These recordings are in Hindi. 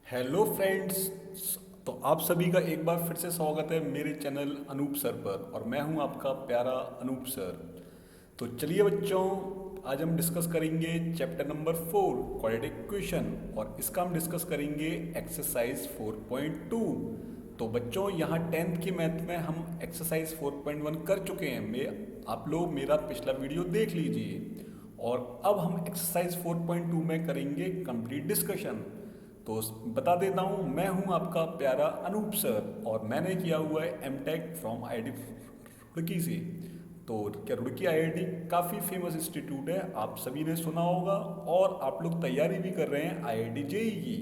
Hello friends. तो आप सभी का एक बार फिर से स्वागत है मेरे चैनल अनूप सर पर और मैं हूं आपका प्यारा अनूप सर। तो चलिए बच्चों, आज हम डिस्कस करेंगे चैप्टर नंबर 4 क्वाड्रेटिक इक्वेशन और इसका हम डिस्कस करेंगे एक्सरसाइज 4.2। तो बच्चों यहाँ 10th की मैथ में हम एक्सरसाइज 4.1 कर चुके हैं। आप लोग मेरा पिछला वीडियो देख लीजिए और अब हम एक्सरसाइज 4.2 में करेंगे कंप्लीट डिस्कशन। तो बता देता हूँ, मैं हूँ आपका प्यारा अनूप सर और मैंने किया हुआ है एमटेक फ्रॉम आईआईटी रुड़की से। तो क्या रुड़की आईआईटी काफ़ी फेमस इंस्टीट्यूट है, आप सभी ने सुना होगा और आप लोग तैयारी भी कर रहे हैं आईआईटी जेईई की।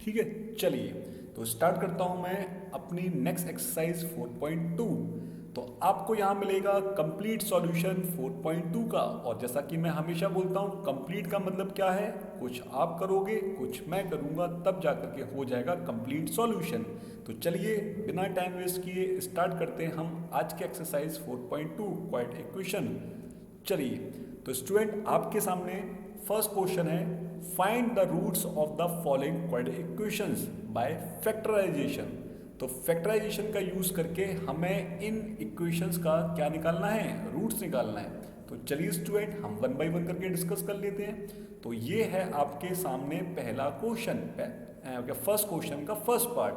ठीक है, चलिए तो स्टार्ट करता हूँ मैं अपनी नेक्स्ट एक्सरसाइज 4.2। तो आपको यहाँ मिलेगा कंप्लीट सॉल्यूशन 4.2 का। और जैसा कि मैं हमेशा बोलता हूँ, कंप्लीट का मतलब क्या है, कुछ आप करोगे कुछ मैं करूँगा तब जा करके हो जाएगा कंप्लीट सॉल्यूशन। तो चलिए बिना टाइम वेस्ट किए स्टार्ट करते हैं हम आज के एक्सरसाइज 4.2 क्वाड्रेटिक इक्वेशन। चलिए तो स्टूडेंट आपके सामने फर्स्ट क्वेश्चन है, find the roots of the following quadratic equations by factorization. तो फैक्टराइजेशन का यूज़ करके हमें इन इक्वेशंस का क्या निकालना है, रूट्स निकालना है। तो चलिए स्टूडेंट हम वन बाय वन करके डिस्कस कर लेते हैं। तो ये है आपके सामने पहला क्वेश्चन, फर्स्ट क्वेश्चन का फर्स्ट पार्ट।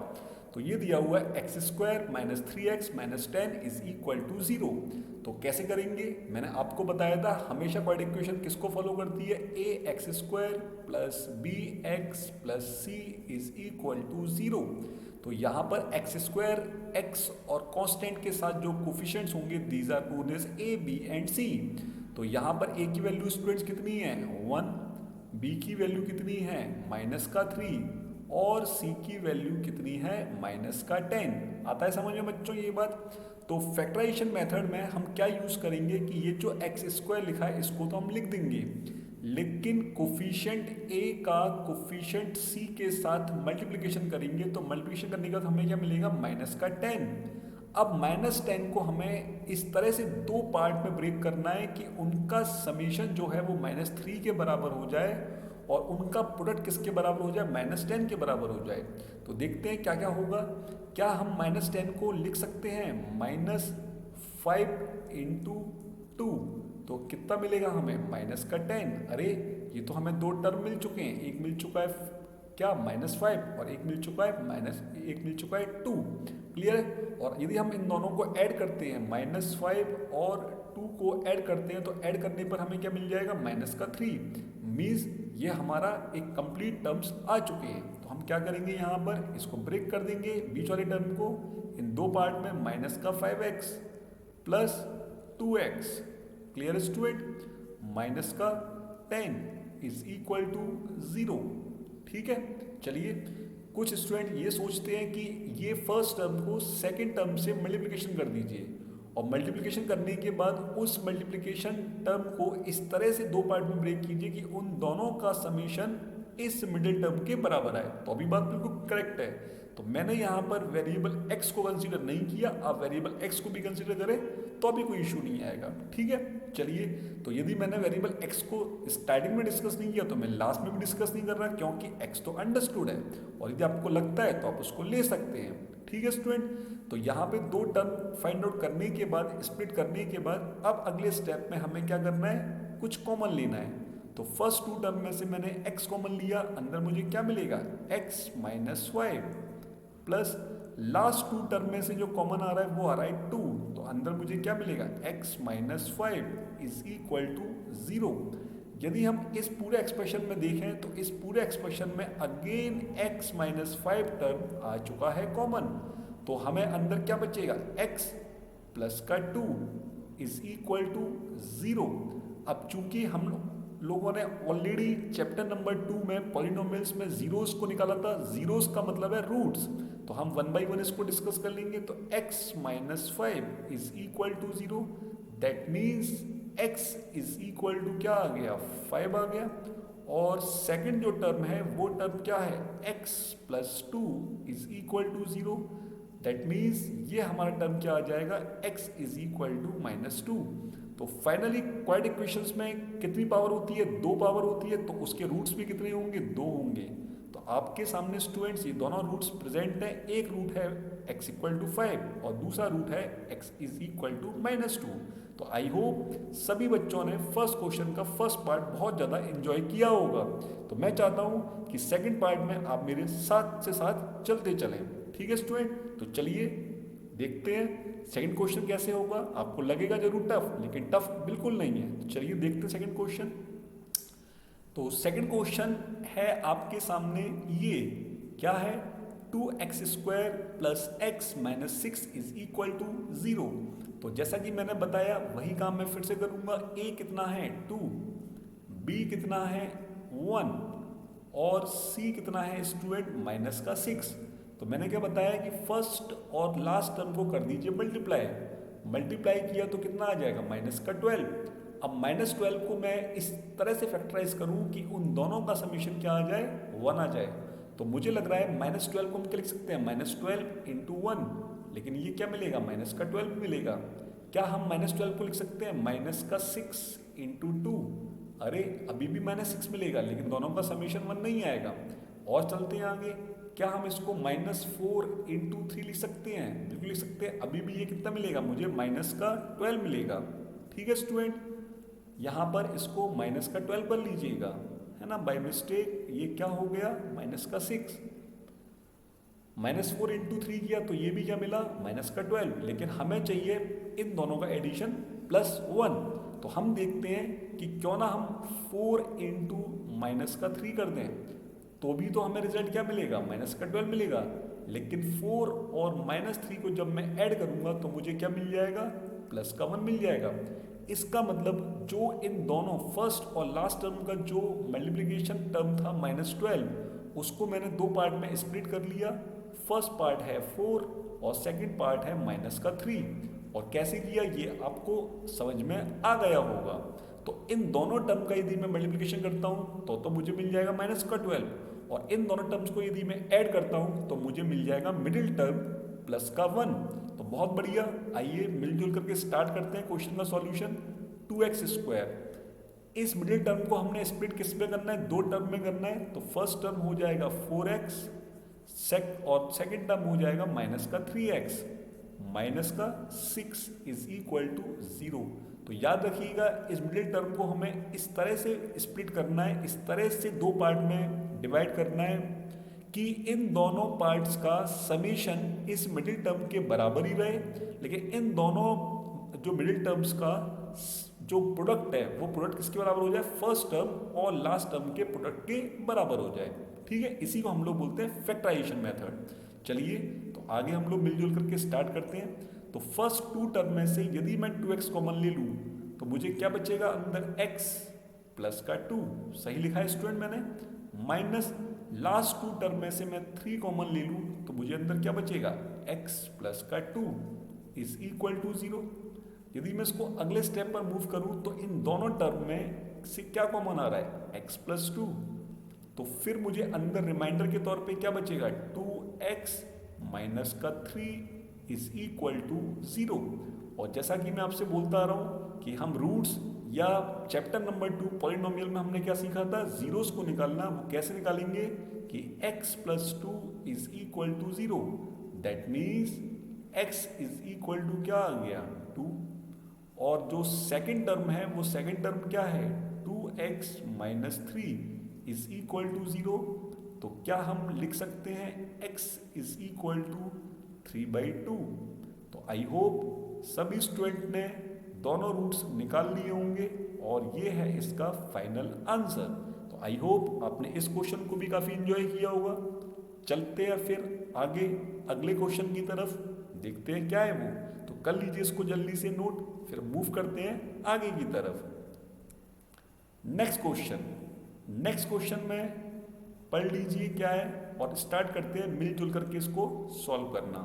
तो ये दिया हुआ है x square minus 3x minus 10 is equal to 0। तो कैसे करेंगे, मैंने आपको बताया था हमेशा क्वाड्रेटिक इक्वेशन किसको फॉलो करती है, a x square plus b x plus c is equal to 0। तो यहाँ पर एक्स स्क्वायर एक्स और कांस्टेंट के साथ जो कोफिशिएंट्स होंगे these are known as a b and c. तो यहाँ पर ए की वैल्यू स्टूडेंट्स कितनी है 1, बी की वैल्यू कितनी है माइनस का 3 और सी की वैल्यू कितनी है माइनस का 10। आता है समझ में बच्चों ये बात। तो फैक्टराइजेशन मेथड में हम क्या यूज़ करेंगे कि ये जो एक्स स्क्वायर लिखा है इसको तो हम लिख देंगे, लेकिन कोफिशिएंट ए का कोफिशिएंट सी के साथ मल्टीप्लिकेशन करेंगे। तो मल्टीप्लिकेशन करने के बाद हमें क्या मिलेगा माइनस का 10। अब माइनस 10 को हमें इस तरह से दो पार्ट में ब्रेक करना है कि उनका समीशन जो है वो -3 के बराबर हो जाए और उनका प्रोडक्ट किसके बराबर हो जाए, -10 के बराबर हो जाए। तो देखते हैं क्या क्या होगा। क्या हम -10 को लिख सकते हैं -5 इंटू 2। तो कितना मिलेगा हमें -10। अरे ये तो हमें दो टर्म मिल चुके हैं, एक मिल चुका है क्या -5 और एक मिल चुका है 2। क्लियर है। और यदि हम इन दोनों को ऐड करते हैं -5 और 2 को ऐड करते हैं तो ऐड करने पर हमें क्या मिल जाएगा -3। मीन्स ये हमारा एक कंप्लीट टर्म्स आ चुके हैं। तो हम क्या करेंगे, यहाँ पर इसको ब्रेक कर देंगे बीच वाले टर्म को इन दो पार्ट में, -5x plus 2x। Clear student, minus का 10 इज इक्वल टू 0। ठीक है। चलिए कुछ स्टूडेंट ये सोचते हैं कि ये फर्स्ट टर्म को सेकंड टर्म से मल्टीप्लिकेशन कर दीजिए और मल्टीप्लिकेशन करने के बाद उस मल्टीप्लिकेशन टर्म को इस तरह से दो पार्ट में ब्रेक कीजिए कि उन दोनों का समीशन इस मिडिल टर्म के बराबर आए। तो अभी बात बिल्कुल करेक्ट है। तो मैंने यहाँ पर वेरिएबल x को कंसीडर नहीं किया, आप वेरिएबल x को भी कंसीडर करें तो अभी कोई इशू नहीं आएगा। ठीक है। चलिए तो यदि मैंने वेरिएबल x को स्टार्टिंग में डिस्कस नहीं किया तो मैं लास्ट में भी डिस्कस नहीं कर रहा, क्योंकि x तो अंडरस्टूड है और यदि आपको लगता है तो आप उसको ले सकते हैं। ठीक है स्टूडेंट। तो यहाँ पे दो टर्म फाइंड आउट करने के बाद, स्प्लिट करने के बाद, अब अगले स्टेप में हमें क्या करना है, कुछ कॉमन लेना है। तो फर्स्ट टू टर्म में से मैंने x कॉमन लिया, अंदर मुझे क्या मिलेगा x minus 5 plus last two term में से जो कॉमन आ रहा है वो आ रहा है 2। तो अंदर मुझे क्या मिलेगा x minus 5 is equal to 0। यदि हम इस पूरे एक्सप्रेशन में देखें तो इस पूरे एक्सप्रेशन में अगेन x माइनस 5 टर्म आ चुका है कॉमन। तो हमें अंदर क्या बचेगा, x प्लस का 2 इज इक्वल टू 0। अब चूंकि हम लोगों ने ऑलरेडी चैप्टर नंबर 2 में पॉलिनोमियल्स में जीरोस को निकाला था, जीरोस का मतलब है रूट्स। तो हम वन बाई वन इसको डिस्कस कर लेंगे। तो x minus 5 is equal to 0, that means x is equal to क्या आ गया, 5 आ गया। और सेकंड जो टर्म है वो टर्म क्या है, x plus 2 is equal to 0, that means ये हमारा टर्म क्या आ जाएगा, x इज इक्वल टू -2। तो फाइनली क्वाड्रेटिक इक्वेशंस में कितनी पावर होती है, 2 पावर होती है। तो उसके रूट्स भी कितने होंगे, 2 होंगे। तो आपके सामने स्टूडेंट्स ये दोनों रूट्स प्रेजेंट हैं। एक रूट है x इक्वल टू 5 और दूसरा रूट है x इज इक्वल टू -2। तो आई होप सभी बच्चों ने फर्स्ट क्वेश्चन का फर्स्ट पार्ट बहुत ज़्यादा एंजॉय किया होगा। तो मैं चाहता हूँ कि सेकंड पार्ट में आप मेरे साथ से साथ चलते चलें। ठीक है स्टूडेंट, तो चलिए देखते हैं सेकंड क्वेश्चन कैसे होगा। आपको लगेगा जरूर टफ, लेकिन टफ बिल्कुल नहीं है। तो चलिए देखते हैं सेकंड क्वेश्चन। तो सेकंड क्वेश्चन है आपके सामने, ये क्या है, 2x² plus x minus 6 is equal to 0। तो जैसा कि मैंने बताया वही काम मैं फिर से करूंगा। a कितना है 2, b कितना है 1 और c कितना है स्टूडेंट माइनस का 6। तो मैंने क्या बताया कि फर्स्ट और लास्ट टर्म को कर दीजिए मल्टीप्लाई। मल्टीप्लाई किया तो कितना आ जाएगा माइनस का 12। अब -12 को मैं इस तरह से फैक्टराइज करूं कि उन दोनों का समीशन क्या आ जाए 1 आ जाए। तो मुझे लग रहा है -12 को हम क्या लिख सकते हैं -12 इंटू 1, लेकिन ये क्या मिलेगा माइनस का 12 मिलेगा। क्या हम -12 को लिख सकते हैं माइनस का 6 इंटू 2। अरे अभी भी -6 मिलेगा, लेकिन दोनों का समीशन 1 नहीं आएगा। और चलते हैं आगे, क्या हम इसको -4 इंटू 3 लिख सकते हैं? बिल्कुल लिख सकते हैं। अभी भी ये कितना मिलेगा मुझे माइनस का 12 मिलेगा। ठीक है स्टूडेंट, यहाँ पर इसको माइनस का 12 कर लीजिएगा, है ना। बाय मिस्टेक ये क्या हो गया माइनस का 6। -4 इंटू 3 किया तो ये भी क्या मिला माइनस का 12, लेकिन हमें चाहिए इन दोनों का एडिशन +1। तो हम देखते हैं कि क्यों ना हम 4 इंटू माइनस का 3 कर दें, तो भी तो हमें रिजल्ट क्या मिलेगा माइनस का 12 मिलेगा। लेकिन 4 और -3 को जब मैं ऐड करूंगा तो मुझे क्या मिल जाएगा प्लस का 1 मिल जाएगा। इसका मतलब जो इन दोनों फर्स्ट और लास्ट टर्म का जो मल्टीप्लिकेशन टर्म था -12, उसको मैंने दो पार्ट में स्प्लिट कर लिया। फर्स्ट पार्ट है 4 और सेकंड पार्ट है माइनस का 3। और कैसे किया ये आपको समझ में आ गया होगा। तो इन दोनों टर्म का यदि मैं मल्टीप्लिकेशन करता हूँ तो मुझे मिल जाएगा माइनस का 12, और इन दोनों टर्म्स को यदि मैं ऐड करता हूँ तो मुझे मिल जाएगा मिडिल टर्म प्लस का 1। तो बहुत बढ़िया, आइए मिलजुल करके स्टार्ट करते हैं क्वेश्चन का सॉल्यूशन। 2x², इस मिडिल टर्म को हमने स्प्लिट किस में करना है, दो टर्म में करना है। तो फर्स्ट टर्म हो जाएगा 4x और सेकंड टर्म हो जाएगा माइनस का 3x माइनस का 6 इज इक्वल टू 0। तो याद रखिएगा इस मिडिल टर्म को हमें इस तरह से स्प्लिट करना है, इस तरह से दो पार्ट में डिवाइड करना है कि इन दोनों पार्ट्स का समीशन इस मिडिल टर्म के बराबर ही रहे, लेकिन इन दोनों जो मिडिल टर्म्स का जो प्रोडक्ट है वो प्रोडक्ट किसके बराबर हो जाए, फर्स्ट टर्म और लास्ट टर्म के प्रोडक्ट के बराबर हो जाए। ठीक है, इसी को हम लोग बोलते हैं फैक्टराइजेशन मेथड। चलिए तो आगे हम लोग मिलजुल करके स्टार्ट करते हैं। तो फर्स्ट टू टर्म में से यदि मैं 2x कॉमन ले लूँ तो मुझे क्या बचेगा अंदर x प्लस का 2, सही लिखा है स्टूडेंट मैंने, माइनस लास्ट टू टर्म में से मैं 3 कॉमन ले लूँ तो मुझे अंदर क्या बचेगा x प्लस का 2 इज इक्वल टू 0। यदि मैं इसको अगले स्टेप पर मूव करूँ तो इन दोनों टर्म में से क्या कॉमन आ रहा है x प्लस 2, तो फिर मुझे अंदर रिमाइंडर के तौर पे क्या बचेगा 2x माइनस का 3 इज इक्वल टू 0। और जैसा कि मैं आपसे बोलता आ रहा हूँ कि हम रूट्स या चैप्टर नंबर 2 पॉलिनोमियल में हमने क्या सीखा था, जीरोस को निकालना। वो कैसे निकालेंगे कि x plus 2 is equal to 0, that means x is equal to क्या आ गया 2, और जो सेकंड टर्म है वो सेकंड टर्म क्या है 2x minus 3 is equal to 0। तो क्या हम लिख सकते हैं x इज इक्वल टू 3/2। तो आई होप सभी स्टूडेंट ने दोनों रूट्स निकाल लिए होंगे और ये है इसका फाइनल आंसर। तो आई होप आपने इस क्वेश्चन को भी काफ़ी एंजॉय किया होगा। चलते हैं फिर आगे अगले क्वेश्चन की तरफ, देखते हैं क्या है वो। तो कर लीजिए इसको जल्दी से नोट, फिर मूव करते हैं आगे की तरफ। नेक्स्ट क्वेश्चन में पढ़ लीजिए क्या है और स्टार्ट करते हैं मिलजुल करके इसको सॉल्व करना।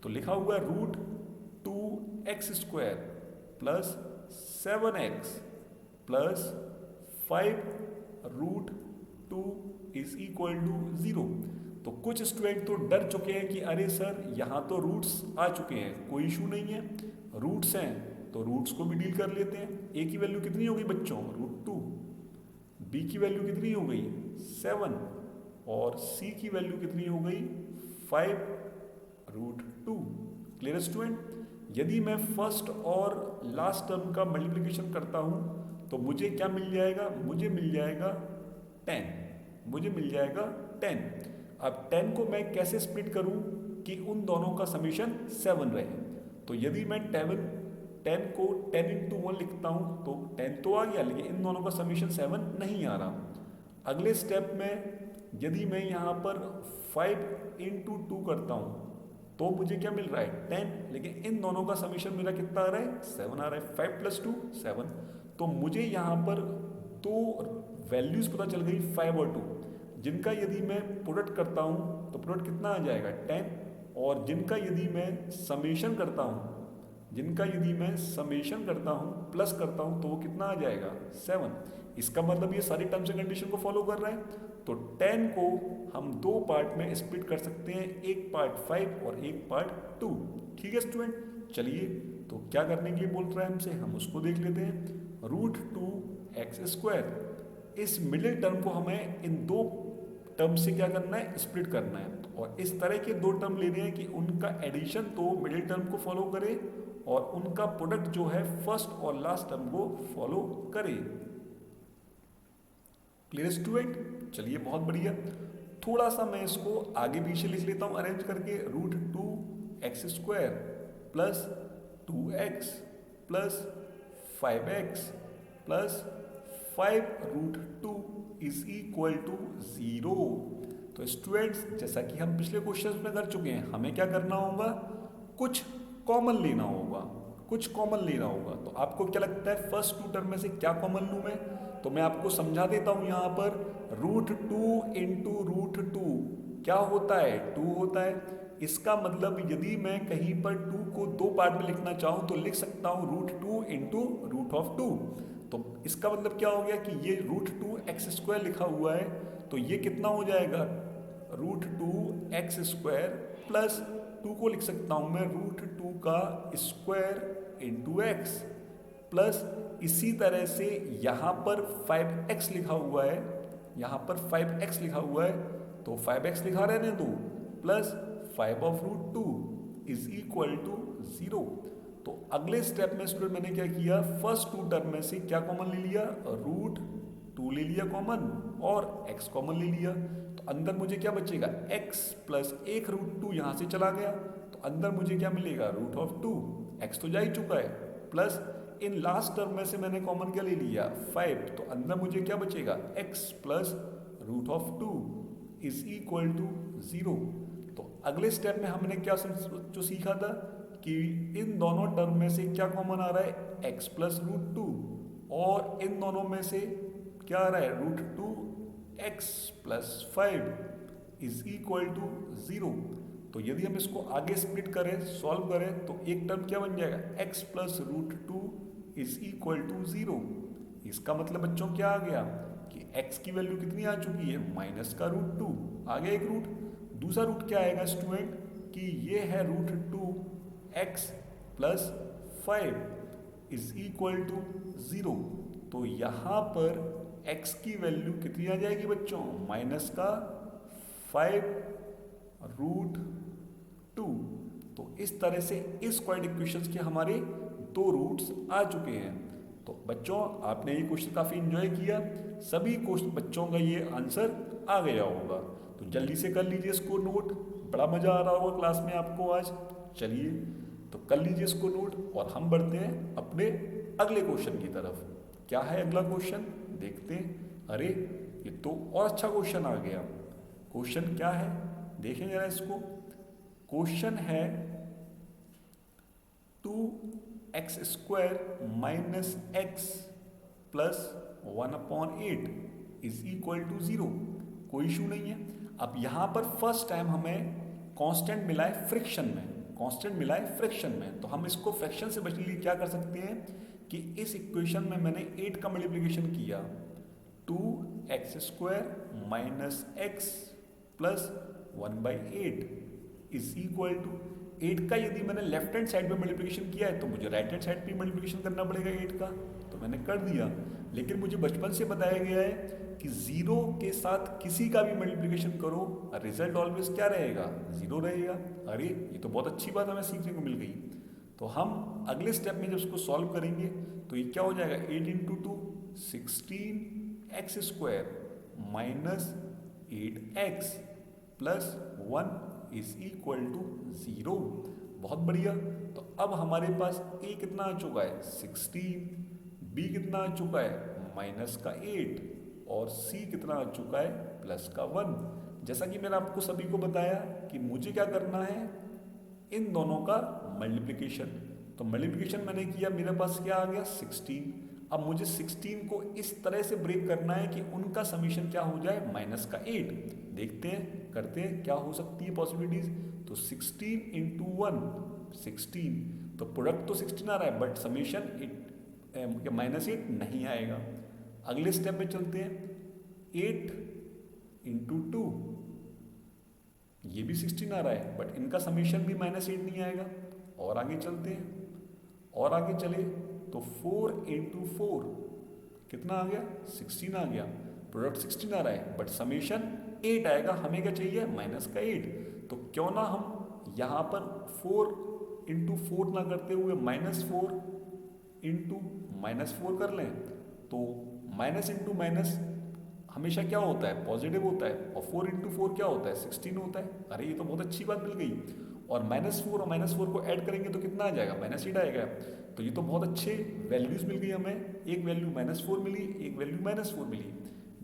तो लिखा हुआ है root 2x² plus 7x plus 5 root 2 is equal to 0। तो कुछ स्टूडेंट तो डर चुके हैं कि अरे सर यहाँ तो रूट्स आ चुके हैं, कोई इशू नहीं है, रूट्स हैं तो रूट्स को भी डील कर लेते हैं। a की वैल्यू कितनी होगी बच्चों, रूट 2, b की वैल्यू कितनी हो गई 7, और c की वैल्यू कितनी हो गई 5√2। Clear student? यदि मैं फर्स्ट और लास्ट टर्म का मल्टीप्लिकेशन करता हूँ तो मुझे क्या मिल जाएगा, मुझे मिल जाएगा 10, मुझे मिल जाएगा 10। अब 10 को मैं कैसे स्प्लिट करूँ कि उन दोनों का समीशन 7 रहे। तो यदि मैं 10 को 10 इंटू 1 लिखता हूँ तो 10 तो आ गया, लेकिन इन दोनों का समीशन 7 नहीं आ रहा। अगले स्टेप में यदि मैं यहाँ पर 5 इंटू 2 करता हूँ तो मुझे क्या मिल रहा है 10, लेकिन इन दोनों का समीशन मेरा कितना आ रहा है 7 आ रहा है। 5 + 2 7। तो मुझे यहाँ पर दो वैल्यूज पता चल गई 5 और 2, जिनका यदि मैं प्रोडक्ट करता हूँ तो प्रोडक्ट कितना आ जाएगा 10, और जिनका यदि मैं समेशन करता हूँ, जिनका यदि मैं समेशन करता हूँ प्लस करता हूँ तो वो कितना आ जाएगा 7। इसका मतलब ये सारी टर्म्स एंड कंडीशन को फॉलो कर रहा है। तो 10 को हम दो पार्ट में स्प्लिट कर सकते हैं, एक पार्ट 5 और एक पार्ट 2। ठीक है स्टूडेंट? चलिए, तो क्या करने के लिए बोल रहा है हमसे, हम उसको देख लेते हैं। √2x², इस मिडिल टर्म को हमें इन दो टर्म से क्या करना है, स्प्लिट करना है। और इस तरह के दो टर्म लेने हैं कि उनका एडिशन तो मिडिल टर्म को फॉलो करे और उनका प्रोडक्ट जो है फर्स्ट और लास्ट टर्म को फॉलो करे। Clear student? चलिए, बहुत बढ़िया। थोड़ा सा मैं इसको आगे पीछे लिख लेता हूँ अरेंज करके। √2x² plus 2x plus 5x plus 5√2 is equal to 0। तो स्टूडेंट्स, जैसा कि हम पिछले क्वेश्चन में कर चुके हैं, हमें क्या करना होगा, कुछ कॉमन लेना होगा, कुछ कॉमन लेना होगा। तो आपको क्या लगता है फर्स्ट टू टर्म में से क्या कॉमन लूँ मैं? तो मैं आपको समझा देता हूँ यहाँ पर। √2 इंटू √2 क्या होता है, 2 होता है। इसका मतलब यदि मैं कहीं पर 2 को दो पार्ट में लिखना चाहूँ तो लिख सकता हूँ √2 इंटू √2। तो इसका मतलब क्या हो गया कि ये √2x² लिखा हुआ है, तो ये कितना हो जाएगा √2x² प्लस 2 को लिख सकता हूँ मैं √2 का स्क्वायर इंटू x, प्लस इसी तरह से यहाँ पर 5x लिखा हुआ है, यहाँ पर 5x लिखा हुआ है, तो 5x लिखा रहने दो, प्लस 5/√2 इज इक्वल टू 0। तो अगले स्टेप में स्टूडेंट मैंने क्या किया, फर्स्ट टू टर्म में से क्या कॉमन ले लिया, √2 ले लिया कॉमन और x कॉमन ले लिया। तो अंदर मुझे क्या बचेगा, x प्लस 1√2 यहाँ से चला गया, तो अंदर मुझे क्या मिलेगा √2, x तो जा ही चुका है, प्लस इन लास्ट टर्म में से मैंने कॉमन क्या ले लिया 5, तो अंदर मुझे क्या बचेगा x plus √2 is equal to 0। तो अगले स्टेप में हमने क्या जो सीखा था कि इन दोनों टर्म में से क्या कॉमन आ रहा है, x प्लस √2, और इन दोनों में से क्या आ रहा है √2x plus 5 is equal to 0। तो यदि हम इसको आगे स्प्लिट करें, सॉल्व करें, तो एक टर्म क्या बन जाएगा, x plus √2 is equal to 0। इसका मतलब बच्चों क्या आ गया कि x की वैल्यू कितनी आ चुकी है, माइनस का √2 आ गया एक रूट। दूसरा रूट क्या आएगा स्टूडेंट कि ये है √2x plus 5 is equal to 0। तो यहाँ पर x की वैल्यू कितनी आ जाएगी बच्चों, माइनस का 5√2। तो इस तरह से इस क्वाड्रेटिक इक्वेशंस के हमारे दो रूट्स आ चुके हैं। तो बच्चों, आपने ये क्वेश्चन काफ़ी एंजॉय किया, सभी क्वेश्चन बच्चों का ये आंसर आ गया होगा। तो जल्दी से कर लीजिए इसको नोट, बड़ा मज़ा आ रहा होगा क्लास में आपको आज। चलिए, तो कर लीजिए इसको नोट और हम बढ़ते हैं अपने अगले क्वेश्चन की तरफ। क्या है अगला क्वेश्चन, देखते हैं। अरे, ये तो और अच्छा क्वेश्चन आ गया। क्वेश्चन क्या है, देखें जरा इसको। क्वेश्चन है 2x² minus x plus 1/8 is equal to 0। कोई इशू नहीं है। अब यहाँ पर फर्स्ट टाइम हमें कांस्टेंट मिला है फ्रिक्शन में, कांस्टेंट मिला है फ्रिक्शन में। तो हम इसको फ्रैक्शन से बचने के लिए क्या कर सकते हैं कि इस इक्वेशन में मैंने 8 का मल्टीप्लिकेशन किया, 2x² minus x plus 1/8 is equal to 8 का यदि मैंने लेफ्ट हैंड साइड में मल्टीप्लिकेशन किया है तो मुझे राइट हैंड साइड पे मल्टीप्लिकेशन करना पड़ेगा 8 का, तो मैंने कर दिया। लेकिन मुझे बचपन से बताया गया है कि जीरो के साथ किसी का भी मल्टीप्लिकेशन करो, रिजल्ट ऑलवेज क्या रहेगा, जीरो रहेगा। अरे ये तो बहुत अच्छी बात हमें सीखने को मिल गई। तो हम अगले स्टेप में जब उसको सॉल्व करेंगे तो ये क्या हो जाएगा, 8 into two 16x² minus 8x plus 1 is equal to 0। बहुत बढ़िया। तो अब हमारे पास a कितना आ चुका है 16, b कितना आ चुका है माइनस का 8 और c कितना आ चुका है प्लस का 1। जैसा कि मैंने आपको सभी को बताया कि मुझे क्या करना है, इन दोनों का मल्टीप्लिकेशन। तो मल्टीप्लिकेशन मैंने किया, मेरे पास क्या आ गया 16। अब मुझे 16 को इस तरह से ब्रेक करना है कि उनका समीशन क्या हो जाए माइनस का 8। देखते हैं, करते हैं क्या हो सकती है पॉसिबिलिटीज। तो 16 इंटू 1 16, तो प्रोडक्ट तो 16 आ रहा है बट समीशन माइनस 8 नहीं आएगा। अगले स्टेप में चलते हैं, 8 इंटू 2, ये भी 16 आ रहा है बट इनका समीशन भी माइनस 8 नहीं आएगा। और आगे चलते हैं, और आगे चले तो 4 इंटू 4 कितना आ गया 16 आ गया। प्रोडक्ट 16 आ रहा है बट समीशन 8 आएगा, हमें क्या चाहिए माइनस का 8। तो क्यों ना हम यहाँ पर 4 इंटू 4 ना करते हुए -4 इंटू -4 कर लें। तो माइनस इंटू माइनस हमेशा क्या होता है, पॉजिटिव होता है, और 4 इंटू 4 क्या होता है 16 होता है। अरे ये तो बहुत अच्छी बात मिल गई। और -4 और -4 को ऐड करेंगे तो कितना आ जाएगा -8 आएगा। तो ये तो बहुत अच्छे वैल्यूज मिल गई हमें, एक वैल्यू -4 मिली, एक वैल्यू -4 मिली।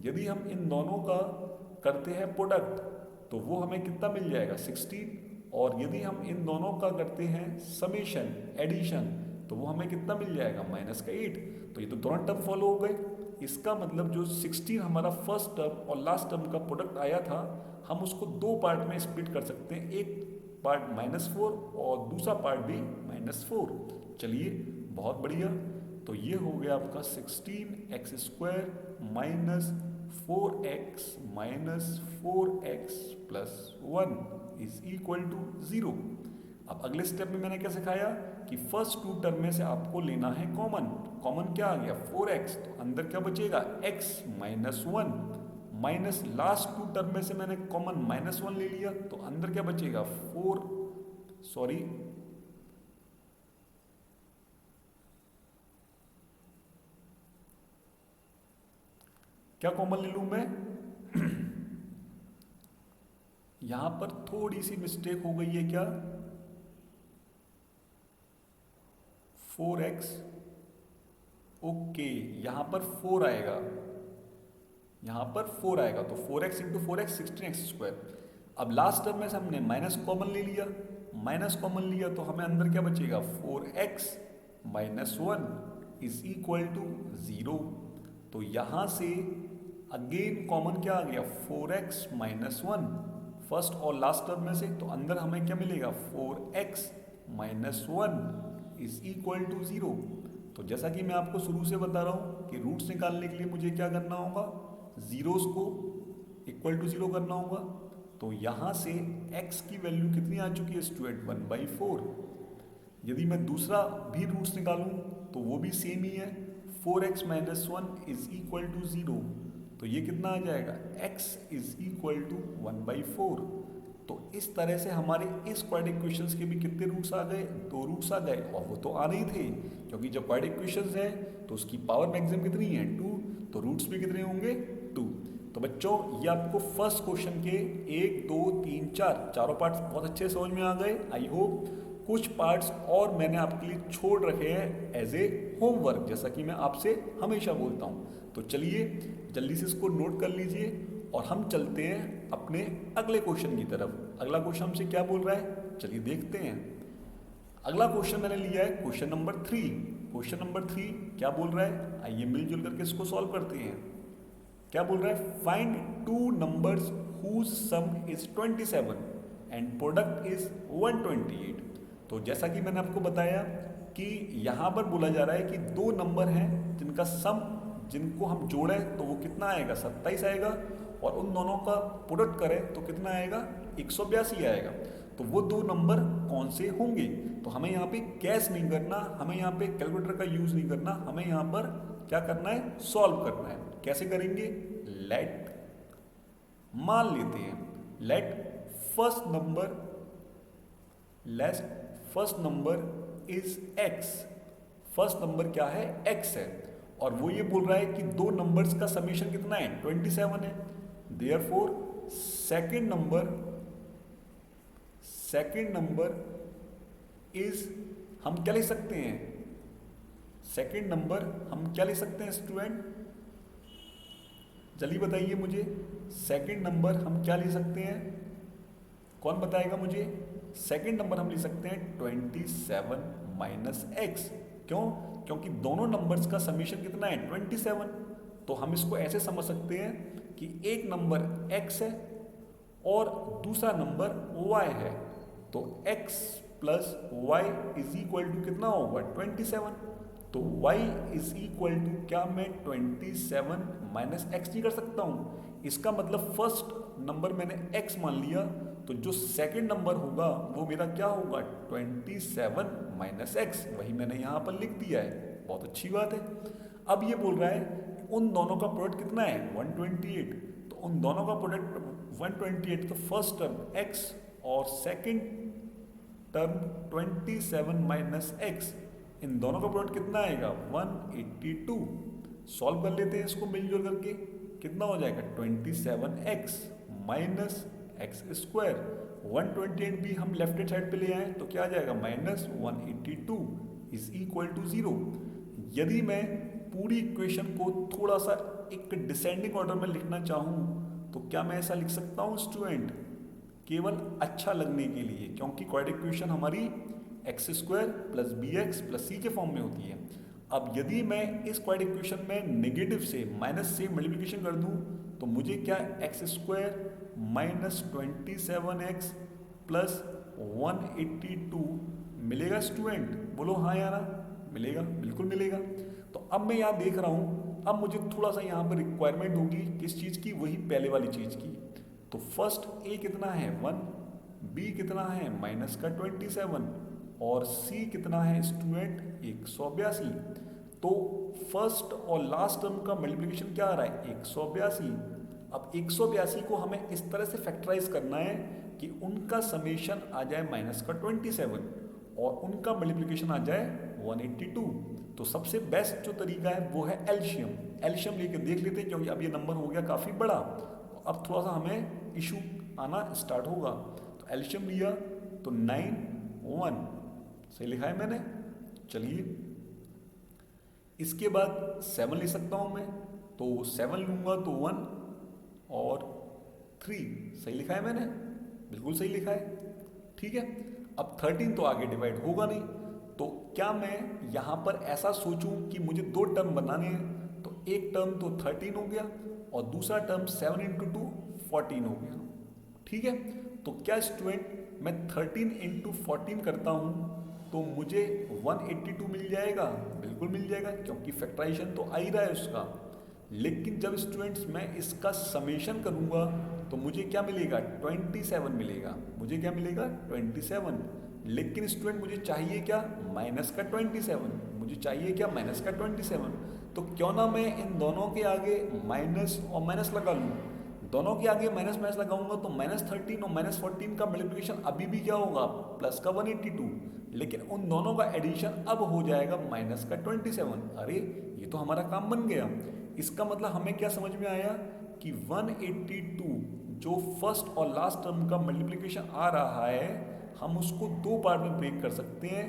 यदि हम इन दोनों का करते हैं प्रोडक्ट तो वो हमें कितना मिल जाएगा 16, और यदि हम इन दोनों का करते हैं समेशन एडिशन तो वो हमें कितना मिल जाएगा माइनस का 8। तो ये तो दोनों टर्म फॉलो हो गए। इसका मतलब जो 16 हमारा फर्स्ट टर्म और लास्ट टर्म का प्रोडक्ट आया था, हम उसको दो पार्ट में स्प्लिट कर सकते हैं, एक पार्ट -4 और दूसरा पार्ट भी -4। चलिए बहुत बढ़िया। तो ये हो गया आपका 16x² minus 4x minus 4x plus 1 is equal to 0। अब अगले स्टेप में मैंने क्या सिखाया कि फर्स्ट टू टर्म में से आपको लेना है कॉमन। कॉमन क्या आ गया 4x, तो अंदर क्या बचेगा x minus 1 minus last two term में से मैंने कॉमन -1 ले लिया, तो अंदर क्या बचेगा 4, सॉरी क्या कॉमन ले लूं मैं यहां पर थोड़ी सी मिस्टेक हो गई है क्या, 4x, ओके यहां पर 4 आएगा, यहां पर 4 आएगा, तो 4x इंटू 4x 16x²। अब लास्ट टर्म में से हमने माइनस कॉमन ले लिया, माइनस कॉमन लिया तो हमें अंदर क्या बचेगा 4x minus 1 is equal to 0। तो यहां से अगेन कॉमन क्या आ गया 4x माइनस 1 फर्स्ट और लास्ट टर्म में से, तो अंदर हमें क्या मिलेगा 4x minus 1 is equal to 0। तो जैसा कि मैं आपको शुरू से बता रहा हूं कि रूट्स निकालने के लिए मुझे क्या करना होगा, जीरोस को इक्वल टू 0 करना होगा। तो यहां से x की वैल्यू कितनी आ चुकी है स्टूडेंट 1/4। यदि मैं दूसरा भी रूट्स निकालूं तो वो भी सेम ही है, 4x minus 1 is equal to 0। तो ये कितना आ जाएगा x इज इक्वल टू 1/4। तो इस तरह से हमारे इस क्वाड्रेटिक इक्वेशंस के भी कितने रूट्स आ गए, 2 रूट्स आ गए, और वो तो आने ही थे क्योंकि जब क्वाड्रेटिक इक्वेशंस है तो उसकी पावर मैक्सिमम कितनी है 2, तो रूट्स भी कितने होंगे 2। तो बच्चों ये आपको फर्स्ट क्वेश्चन के 1 2 3 4 चारों पार्ट्स बहुत अच्छे समझ में आ गए। आई होप कुछ पार्ट्स और मैंने आपके लिए छोड़ रखे हैं एज ए होमवर्क, जैसा कि मैं आपसे हमेशा बोलता हूँ। तो चलिए जल्दी से इसको नोट कर लीजिए और हम चलते हैं अपने अगले क्वेश्चन की तरफ। अगला क्वेश्चन हमसे क्या बोल रहा है, चलिए देखते हैं। अगला क्वेश्चन मैंने लिया है क्वेश्चन नंबर 3। क्वेश्चन नंबर 3 क्या बोल रहा है, आइए मिलजुल करके इसको सॉल्व करते हैं। क्या बोल रहा है, find 2 numbers whose sum is 27 and product is 128। तो जैसा कि मैंने आपको बताया कि यहाँ पर बोला जा रहा है कि 2 नंबर हैं जिनका सम, जिनको हम जोड़ें तो वो कितना आएगा 27 आएगा, और उन दोनों का प्रोडक्ट करें तो कितना आएगा 182 आएगा। तो वो 2 नंबर कौन से होंगे। तो हमें यहाँ पे गैस नहीं करना, हमें यहाँ पे कैलकुलेटर का यूज़ नहीं करना, हमें यहाँ पर क्या करना है, सॉल्व करना है। कैसे करेंगे, लेट, मान लेते हैं let first number is x. First number क्या है, एक्स है, और वो ये बोल रहा है कि दो नंबर्स का समेशन कितना है, 27 है। देयरफॉर सेकंड नंबर इज, हम क्या लिख सकते हैं, सेकंड नंबर हम क्या लिख सकते हैं स्टूडेंट, जल्दी बताइए मुझे, सेकंड नंबर हम क्या लिख सकते हैं, कौन बताएगा मुझे। सेकंड नंबर हम लिख सकते हैं 27 माइनस एक्स। क्यों, क्योंकि दोनों नंबर्स का समीशन कितना है, 27। तो हम इसको ऐसे समझ सकते हैं कि एक नंबर x है और दूसरा नंबर y है, तो x plus y is equal to कितना होगा, 27। तो y इज इक्वल टू क्या मैं 27 माइनस एक्स नहीं कर सकता हूँ। इसका मतलब फर्स्ट नंबर मैंने x मान लिया, तो जो सेकंड नंबर होगा वो मेरा क्या होगा, 27 माइनस एक्स। वही मैंने यहाँ पर लिख दिया है, बहुत अच्छी बात है। अब ये बोल रहा है उन दोनों का प्रोडक्ट कितना है, 128। तो उन दोनों का प्रोडक्ट 128, तो फर्स्ट टर्म x और सेकंड टर्म 27 माइनस एक्स, इन दोनों का प्रोडक्ट कितना आएगा, 182। सॉल्व कर लेते हैं इसको मिलजुल करके, कितना हो जाएगा, 27x माइनस एक्स स्क्वायर। 128 भी हम लेफ्ट हैंड साइड पे ले आए तो क्या आ जाएगा, माइनस 182 इज इक्वल टू 0। यदि मैं पूरी इक्वेशन को थोड़ा सा एक डिसेंडिंग ऑर्डर में लिखना चाहूँ तो क्या मैं ऐसा लिख सकता हूँ स्टूडेंट, केवल अच्छा लगने के लिए, क्योंकि क्वाड्रेटिक इक्वेशन हमारी x square plus b x plus c के फॉर्म में होती है। अब यदि मैं इस क्वाड्रेटिक इक्वेशन में नेगेटिव से माइनस से मल्टीप्लिकेशन कर दूं तो मुझे क्या x square minus 27x plus 182 मिलेगा स्टूडेंट, बोलो हाँ या ना, मिलेगा, बिल्कुल मिलेगा। तो अब मैं यहाँ देख रहा हूँ, अब मुझे थोड़ा सा यहाँ पर रिक्वायरमेंट होगी किस चीज़ की, वही पहले वाली चीज़ की। तो फर्स्ट ए कितना है 1, बी कितना है माइनस का 27 और सी कितना है स्टूडेंट 182। तो फर्स्ट और लास्ट टर्म का मल्टीप्लिकेशन क्या आ रहा है, 182। अब 182 को हमें इस तरह से फैक्टराइज करना है कि उनका समेशन आ जाए माइनस का 27 और उनका मल्टीप्लिकेशन आ जाए 182। तो सबसे बेस्ट जो तरीका है वो है एलशियम। एलशियम लेके देख लेते हैं, क्योंकि अब ये नंबर हो गया काफ़ी बड़ा, तो अब थोड़ा सा हमें इशू आना स्टार्ट होगा। तो एलशियम लिया तो 9 1, सही लिखा है मैंने। चलिए इसके बाद 7 ले सकता हूँ मैं, तो 7 लूँगा तो 1 और 3, सही लिखा है मैंने, बिल्कुल सही लिखा है, ठीक है। अब 13 तो आगे डिवाइड होगा नहीं, तो क्या मैं यहाँ पर ऐसा सोचूं कि मुझे दो टर्म बनाने हैं, तो एक टर्म तो 13 हो गया और दूसरा टर्म 7 इंटू 2 14 हो गया, ठीक है। तो क्या स्टूडेंट मैं 13 इंटू 14 करता हूँ तो मुझे 182 मिल जाएगा, बिल्कुल मिल जाएगा, क्योंकि फैक्टराइजेशन तो आ ही रहा है उसका। लेकिन जब स्टूडेंट्स मैं इसका समेशन करूँगा तो मुझे क्या मिलेगा, 27 मिलेगा, मुझे क्या मिलेगा 27। लेकिन स्टूडेंट मुझे चाहिए क्या, माइनस का 27, मुझे चाहिए क्या, माइनस का 27। तो क्यों ना मैं इन दोनों के आगे माइनस और माइनस लगा लूँ, दोनों के आगे माइनस माइनस लगाऊंगा तो माइनस 13 और माइनस 14 का मल्टीप्लिकेशन अभी भी क्या होगा, प्लस का 182, लेकिन उन दोनों का एडिशन अब हो जाएगा माइनस का 27। अरे ये तो हमारा काम बन गया। इसका मतलब हमें क्या समझ में आया कि 182 जो फर्स्ट और लास्ट टर्म का मल्टीप्लिकेशन आ रहा है, हम उसको दो पार्ट में ब्रेक कर सकते हैं,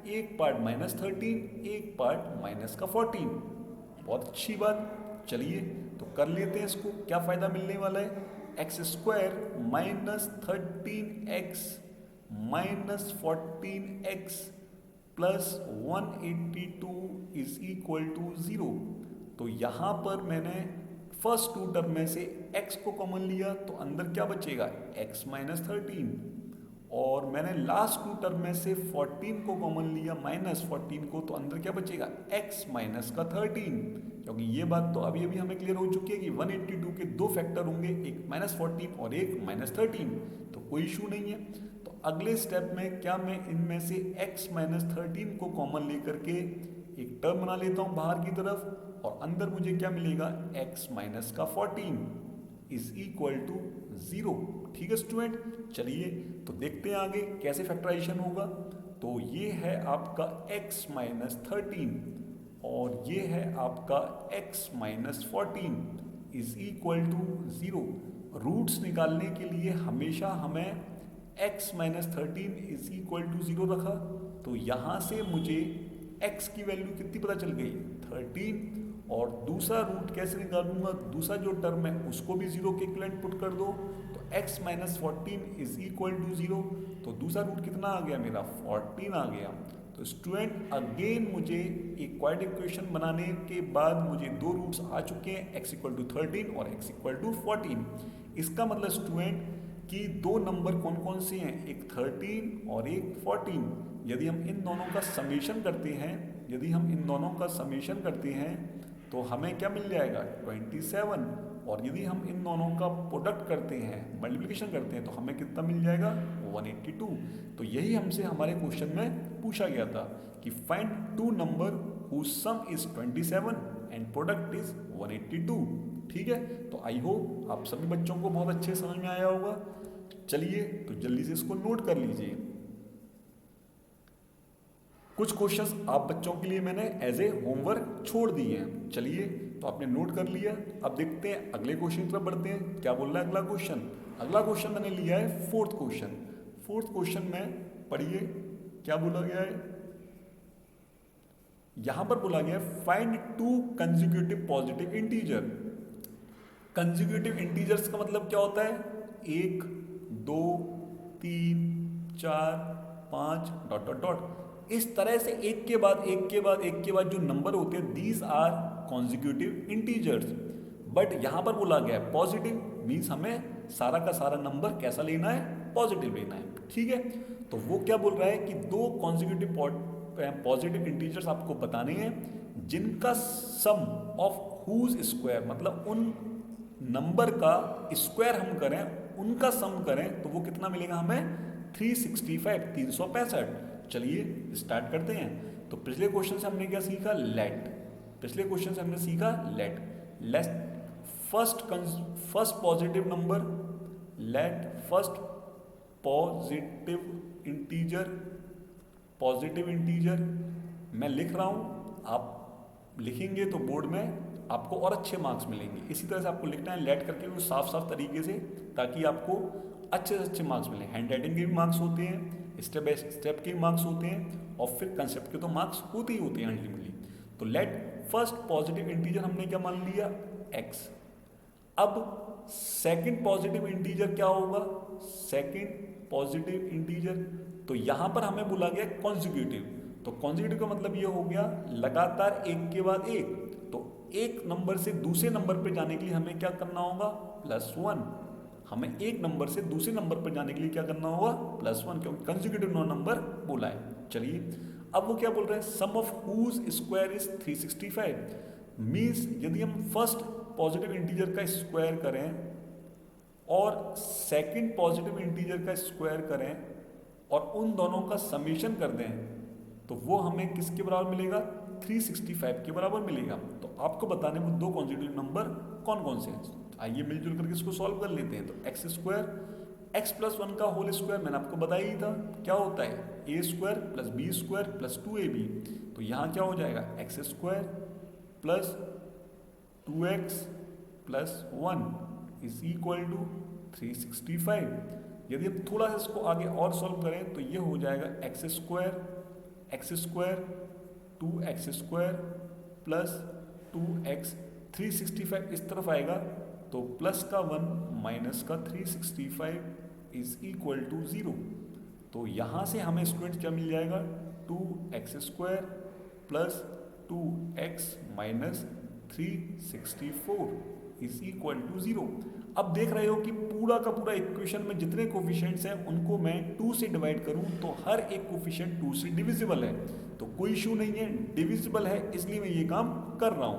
एक पार्ट माइनस 13, एक पार्ट माइनस का 14। बहुत अच्छी बात, चलिए तो कर लेते हैं इसको। क्या फ़ायदा मिलने वाला है, x square minus 13x minus 14x plus 182 is equal to 0। तो यहाँ पर मैंने फर्स्ट टू टर्म में से x को कॉमन लिया तो अंदर क्या बचेगा, x माइनस 13, और मैंने लास्ट टू टर्म में से 14 को कॉमन लिया माइनस 14 को, तो अंदर क्या बचेगा, x माइनस का 13। क्योंकि ये बात तो अभी अभी हमें क्लियर हो चुकी है कि 182 के दो फैक्टर होंगे, एक माइनस 14 और एक माइनस 13, तो कोई इशू नहीं है। तो अगले स्टेप में क्या मैं इनमें से x माइनस 13 को कॉमन लेकर के एक टर्म बना लेता हूँ बाहर की तरफ, और अंदर मुझे क्या मिलेगा, x माइनस का 14 इज इक्वल टू 0। ठीक है स्टूडेंट, चलिए तो देखते हैं आगे कैसे फैक्टराइजेशन होगा। तो ये है आपका x माइनस 13 और ये है आपका x minus 14 is equal to 0। Roots निकालने के लिए हमेशा हमें x minus 13 is equal to 0 रखा, तो यहाँ से मुझे x की वैल्यू कितनी पता चल गई, 13। और दूसरा रूट कैसे निकालूंगा, दूसरा जो टर्म है उसको भी 0 के इक्विवेलेंट पुट कर दो, तो x minus 14 is equal to 0। तो दूसरा रूट कितना आ गया मेरा, 14 आ गया। तो स्टूडेंट अगेन मुझे एक क्वाड्रेटिक इक्वेशन बनाने के बाद मुझे दो रूट्स आ चुके हैं, x इक्वल टू 13 और x इक्वल टू 14। इसका मतलब स्टूडेंट कि दो नंबर कौन कौन से हैं, एक 13 और एक 14। यदि हम इन दोनों का समेशन करते हैं, यदि हम इन दोनों का समेशन करते हैं तो हमें क्या मिल जाएगा, 27। और यदि हम इन दोनों का प्रोडक्ट करते हैं, मल्टीप्लिकेशन करते हैं, तो हमें कितना मिल जाएगा, 182। तो यही हमसे हमारे क्वेश्चन में पूछा गया था कि find two number whose sum is 27 and product is 182। ठीक है, तो आई होप आप सभी बच्चों को बहुत अच्छे समझ में आया होगा। चलिए तो जल्दी से इसको नोट कर लीजिए। कुछ क्वेश्चंस आप बच्चों के लिए मैंने एज ए होमवर्क छोड़ दिए हैं। चलिए तो आपने नोट कर लिया, अब देखते हैं अगले क्वेश्चन की तरफ बढ़ते हैं। क्या बोल रहा है अगला क्वेश्चन, अगला क्वेश्चन मैंने लिया है फोर्थ क्वेश्चन। फोर्थ क्वेश्चन में पढ़िए क्या बोला गया है, यहां पर बोला गया है find to consecutive positive integer. Consecutive integers का मतलब क्या होता है, 1 2 3 4 5 डॉट डॉट डॉट, इस तरह से एक के बाद एक के बाद एक के बाद जो नंबर होते हैं, these are consecutive integers. But यहां पर बोला गया है पॉजिटिव, मीन्स हमें सारा का सारा नंबर कैसा लेना है, पॉजिटिव लेना है। ठीक है, तो वो क्या बोल रहा है कि दो कॉन्जिक्यूटिव पॉजिटिव इंटीजर्स आपको बताने हैं जिनका सम ऑफ हुज स्क्वायर, मतलब उन नंबर का स्क्वायर हम करें, उनका सम करें, तो वो कितना मिलेगा हमें, 365, 365। चलिए स्टार्ट करते हैं। तो पिछले क्वेश्चन से हमने क्या सीखा, लेट। पिछले क्वेश्चन से हमने सीखा let first positive number, let first positive integer मैं लिख रहा हूं, आप लिखेंगे तो बोर्ड में आपको और अच्छे मार्क्स मिलेंगे। इसी तरह से आपको लिखना है लेट करके वो साफ साफ तरीके से, ताकि आपको अच्छे से अच्छे मार्क्स मिले। हैंड राइटिंग के भी मार्क्स होते हैं, स्टेप बाय स्टेप के मार्क्स होते हैं, और फिर कंसेप्ट के तो मार्क्स होते ही होते हैं अल्टीमेटली। तो लेट फर्स्ट पॉजिटिव इंटीजर हमने क्या मान लिया, x। अब सेकंड पॉजिटिव इंटीजर क्या होगा, सेकंड पॉजिटिव इंटीजर, तो यहां पर हमें बोला गया कॉन्जिक्यूटिव। तो कॉन्जिक्यूटिव का मतलब ये हो गया लगातार एक के बाद एक। तो एक नंबर से दूसरे नंबर पर जाने के लिए हमें क्या करना होगा, +1। हमें एक नंबर से दूसरे नंबर पर जाने के लिए क्या करना होगा, +1, क्योंकि कंसेक्यूटिव नंबर बोला है। चलिए अब वो क्या बोल रहे हैं, sum of whose square is 365। Means यदि हम फर्स्ट पॉजिटिव इंटीजर का स्क्वायर करें और सेकंड पॉजिटिव इंटीजर का स्क्वायर करें और उन दोनों का समेशन कर दें, तो वो हमें किसके बराबर मिलेगा, 365 के बराबर मिलेगा। तो आपको बताने में दो कॉन्जिक्यूटिव नंबर कौन कौन से हैं, आइए मिलजुल करके इसको सॉल्व कर लेते हैं। तो एक्स स्क्वायर, x+1 का होल स्क्वायर मैंने आपको बताया ही था क्या होता है, a² + b² + 2ab। तो यहाँ क्या हो जाएगा, x² + 2x + 1 is equal to 365। यदि हम थोड़ा सा इसको आगे और सॉल्व करें तो ये हो जाएगा x² 2x² + 2x, 365 इस तरफ आएगा, तो प्लस का 1 माइनस का 365 इज इक्वल टू 0। तो यहाँ से हमें स्टूडेंट क्या मिल जाएगा, 2x² + 2x - 364 is equal to 0। अब देख रहे हो कि पूरा का पूरा इक्वेशन में जितने कोफिशिएंट्स हैं उनको मैं 2 से डिवाइड करूं तो हर एक कोफिशिएंट 2 से डिविजिबल है, तो कोई इशू नहीं है, डिविजिबल है, इसलिए मैं ये काम कर रहा हूं।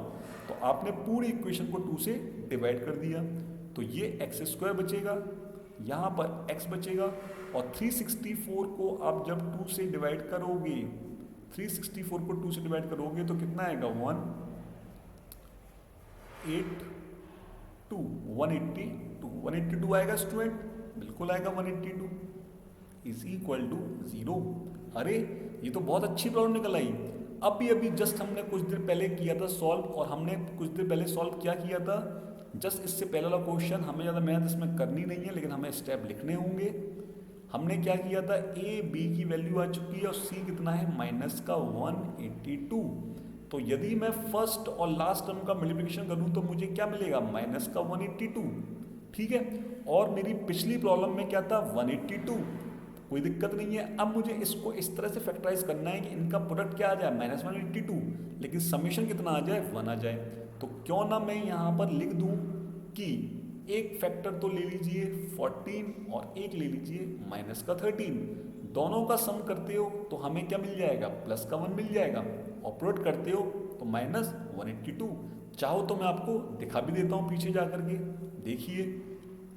तो आपने पूरी इक्वेशन को 2 से डिवाइड कर दिया, तो ये x² बचेगा, यहाँ पर x बचेगा, और 364 को आप जब 2 से डिवाइड करोगे, 364 को 2 से डिवाइड करोगे तो कितना आएगा, 1। 182 182 आएगा स्टूडेंट, बिल्कुल आएगा 182 इज इक्वल टू 0। अरे ये तो बहुत अच्छी प्रॉब्लम निकल आई। अभी अभी जस्ट हमने कुछ देर पहले किया था सॉल्व, और हमने कुछ देर पहले सॉल्व क्या किया था, जस्ट इससे पहले वाला क्वेश्चन। हमें ज़्यादा मेहनत इसमें करनी नहीं है, लेकिन हमें स्टेप लिखने होंगे। हमने क्या किया था, ए बी की वैल्यू आ चुकी है और सी कितना है माइनस का 182। तो यदि मैं फर्स्ट और लास्ट टर्म का मल्टीप्लिकेशन करूं तो मुझे क्या मिलेगा, माइनस का 182। ठीक है, और मेरी पिछली प्रॉब्लम में क्या था 182, कोई दिक्कत नहीं है। अब मुझे इसको इस तरह से फैक्टराइज करना है कि इनका प्रोडक्ट क्या आ जाए माइनस 182, लेकिन समेशन कितना आ जाए 1 आ जाए। तो क्यों ना मैं यहाँ पर लिख दूँ कि एक फैक्टर तो ले लीजिए 14 और एक ले लीजिए माइनस का 13, दोनों का सम करते हो तो हमें क्या मिल जाएगा, प्लस का 1 मिल जाएगा, और प्रोडक्ट करते हो तो माइनस 182। चाहो तो मैं आपको दिखा भी देता हूँ पीछे जा करके, देखिए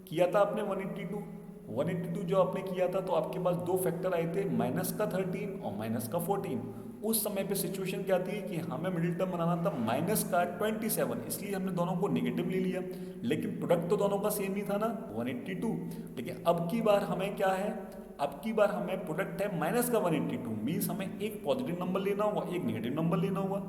किया था आपने 182 जो आपने किया था, तो आपके पास दो फैक्टर आए थे माइनस का 13 और माइनस का 14। उस समय पे सिचुएशन क्या थी कि हमें मिडिल टर्म बनाना था माइनस का 27, इसलिए हमने दोनों को नेगेटिव ले लिया, लेकिन प्रोडक्ट तो दोनों का सेम ही था ना 182। लेकिन अब की बार हमें क्या है, अब की बार हमें प्रोडक्ट है माइनस का 182, मीन्स हमें एक पॉजिटिव नंबर लेना होगा, एक नेगेटिव नंबर लेना होगा।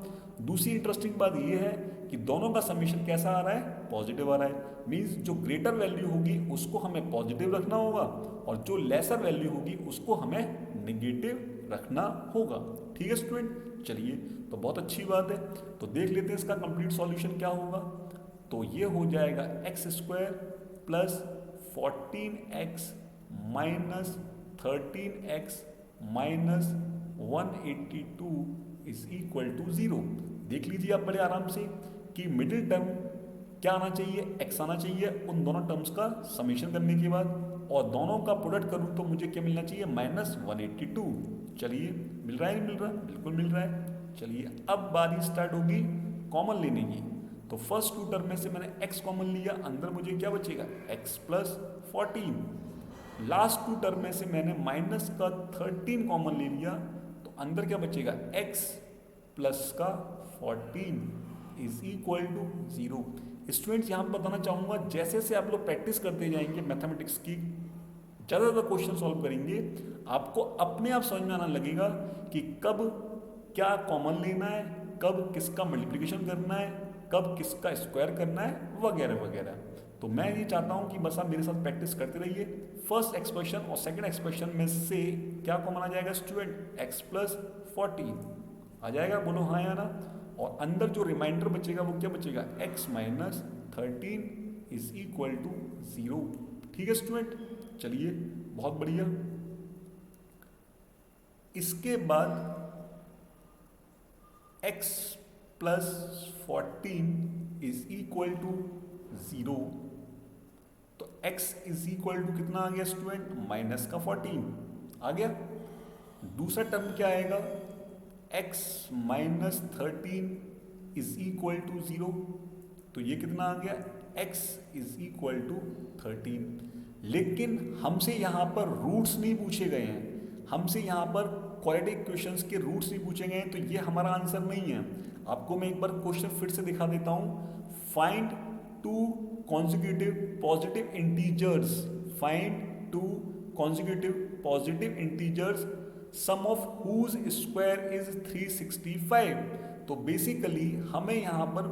दूसरी इंटरेस्टिंग बात यह है कि दोनों का समीशन कैसा आ रहा है, पॉजिटिव आ रहा है, मीन्स जो ग्रेटर वैल्यू होगी उसको हमें पॉजिटिव रखना होगा, और जो लेसर वैल्यू होगी उसको हमें नेगेटिव रखना होगा। ठीक है स्टूडेंट, चलिए तो बहुत अच्छी बात है। तो देख लेते हैं इसका कंप्लीट सॉल्यूशन क्या होगा। तो ये हो जाएगा x square plus 14x minus 13x minus 182 is equal to 0। देख लीजिए आप बड़े आराम से कि मिडिल टर्म क्या आना चाहिए, x आना चाहिए उन दोनों टर्म्स का समेशन करने के बाद, और दोनों का प्रोडक्ट करूं तो मुझे क्या मिलना चाहिए, माइनस 182। चलिए मिल रहा है, नहीं मिल रहा, बिल्कुल मिल रहा है। चलिए अब बारी स्टार्ट होगी कॉमन लेने की। तो फर्स्ट टू टर्म में से मैंने x कॉमन लिया, अंदर मुझे क्या बचेगा x plus 14। Last two term में से मैंने माइनस का 13 कॉमन ले लिया, तो अंदर क्या बचेगा x प्लस का 14 इज इक्वल टू 0। स्टूडेंट्स यहाँ बताना चाहूँगा, जैसे जैसे आप लोग प्रैक्टिस करते जाएंगे मैथमेटिक्स की, ज़्यादा ज़्यादा क्वेश्चन सॉल्व करेंगे, आपको अपने आप समझ में आना लगेगा कि कब क्या कॉमन लेना है, कब किसका मल्टीप्लिकेशन करना है, कब किसका स्क्वायर करना है, वगैरह वगैरह। तो मैं ये चाहता हूँ कि बस आप मेरे साथ प्रैक्टिस करते रहिए। फर्स्ट एक्सप्रेशन और सेकंड एक्सप्रेशन में से क्या कॉमन आ जाएगा स्टूडेंट, x प्लस 14 आ जाएगा, बोलो हाँ या ना। और अंदर जो रिमाइंडर बचेगा वो क्या बचेगा, x minus 13 is equal to 0। ठीक है स्टूडेंट, चलिए बहुत बढ़िया। इसके बाद x plus 14 is equal to 0, तो x इज इक्वल टू कितना आ गया स्टूडेंट, माइनस का 14 आ गया। दूसरा टर्म क्या आएगा, x minus 13 is equal to 0, तो ये कितना आ गया, x इज इक्वल टू 13। लेकिन हमसे यहाँ पर रूट्स नहीं पूछे गए हैं, हमसे यहाँ पर क्वाड्रेटिक इक्वेशंस के रूट्स नहीं पूछे गए हैं, तो ये हमारा आंसर नहीं है। आपको मैं एक बार क्वेश्चन फिर से दिखा देता हूँ। Find two consecutive positive integers, find two consecutive positive integers sum of whose square is 365। तो बेसिकली हमें यहाँ पर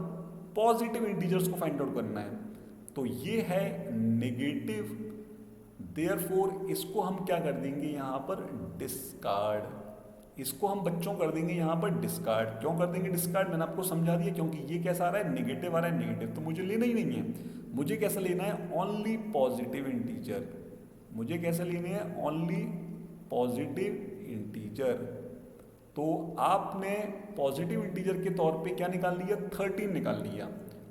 पॉजिटिव इंटीजर्स को फाइंड आउट करना है, तो ये है नेगेटिव, देयरफॉर इसको हम क्या कर देंगे यहाँ पर, डिस्कार्ड। इसको हम बच्चों कर देंगे यहाँ पर डिस्कार्ड। क्यों कर देंगे डिस्कार्ड, मैंने आपको समझा दिया, क्योंकि ये कैसा आ रहा है, नेगेटिव आ रहा है, नेगेटिव तो मुझे लेना ही नहीं है। मुझे कैसा लेना है, ओनली पॉजिटिव इंटीजर। मुझे कैसे लेने हैं, ओनली पॉजिटिव इंटीजर। तो आपने पॉजिटिव इंटीजर के तौर पे क्या निकाल लिया, 13 निकाल लिया।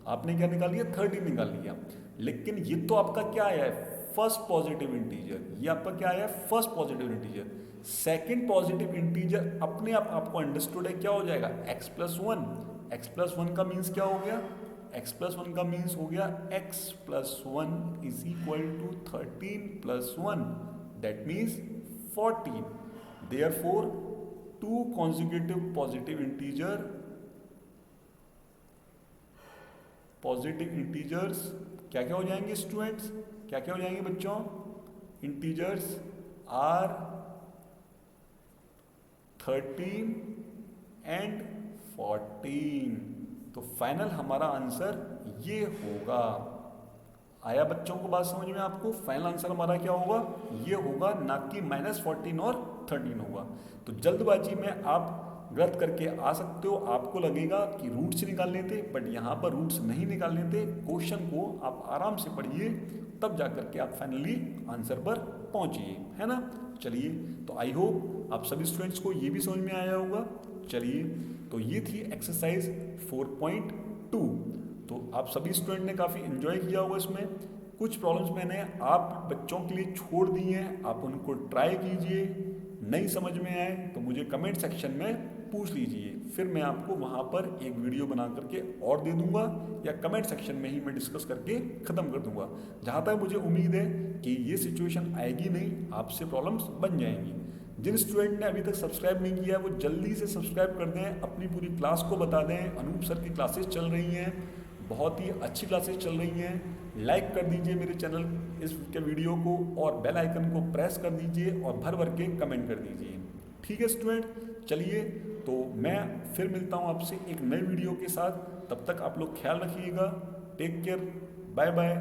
आपने क्या निकाल लिया, 13 निकाल लिया। लेकिन ये तो आपका क्या आया है, फर्स्ट पॉजिटिव इंटीजर। ये आपका क्या आया है, first positive integer. Second positive integer अपने आप आपको अंडरस्टूड है, क्या हो जाएगा, x प्लस 1। एक्स प्लस 1 का मीन्स क्या हो गया, x प्लस 1 का मीन्स हो गया x plus 1 is equal to 13 plus 1, that means 14। Therefore two consecutive positive integer, positive integers क्या क्या हो जाएंगे स्टूडेंट्स, क्या क्या हो जाएंगे बच्चों, इंटीजर्स आर 13 एंड 14। तो फाइनल हमारा आंसर ये होगा। आया बच्चों को बात समझ में आपको? फाइनल आंसर हमारा क्या होगा, ये होगा, ना कि -14 और 13 होगा। तो जल्दबाजी में आप गलत करके आ सकते हो, आपको लगेगा कि रूट्स निकालने थे, बट यहाँ पर रूट्स नहीं निकालने थे। क्वेश्चन को आप आराम से पढ़िए, तब जा करके आप फाइनली आंसर पर पहुँचिए, है ना। चलिए, तो आई होप आप सभी स्टूडेंट्स को ये भी समझ में आया होगा। चलिए, तो ये थी एक्सरसाइज 4.2। तो आप सभी स्टूडेंट ने काफ़ी इन्जॉय किया होगा इसमें। कुछ प्रॉब्लम्स मैंने आप बच्चों के लिए छोड़ दी हैं, आप उनको ट्राई कीजिए। नहीं समझ में आए तो मुझे कमेंट सेक्शन में पूछ लीजिए, फिर मैं आपको वहाँ पर एक वीडियो बना करके और दे दूंगा, या कमेंट सेक्शन में ही मैं डिस्कस करके ख़त्म कर दूंगा। जहाँ तक मुझे उम्मीद है कि ये सिचुएशन आएगी नहीं, आपसे प्रॉब्लम्स बन जाएंगी। जिन स्टूडेंट ने अभी तक सब्सक्राइब नहीं किया वो जल्दी से सब्सक्राइब कर दें, अपनी पूरी क्लास को बता दें। अनूप सर की क्लासेस चल रही हैं, बहुत ही अच्छी क्लासेस चल रही हैं। लाइक कर दीजिए मेरे चैनल इस के वीडियो को, और बेल आइकन को प्रेस कर दीजिए, और भर भर के कमेंट कर दीजिए। ठीक है स्टूडेंट, चलिए, तो मैं फिर मिलता हूँ आपसे एक नए वीडियो के साथ। तब तक आप लोग ख्याल रखिएगा। Take care, bye bye.